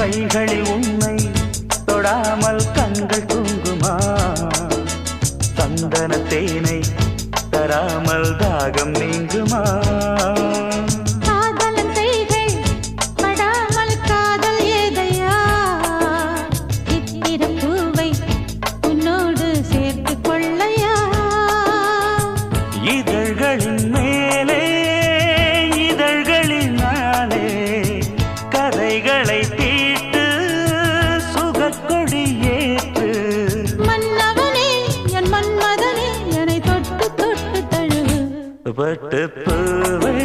கைகளில் உன்னை தொடாமல் கண்கள் தூங்குமா சந்தன தேனை தராமல் தாகம் நீங்குமா காதலன் கைகள் படாமல் காதல் ஏதையா இத்திர பூவை உன்னோடு சேர்த்து கொள்ளையா இதழ்களின் மேலே இதழ்களினாலே கதைகளை தீட்டு சுகக்கொடி ஏற்று மன்னவனே என் மன்மதனே என்னை தொட்டு தொட்டு தழு பட்டு பூவே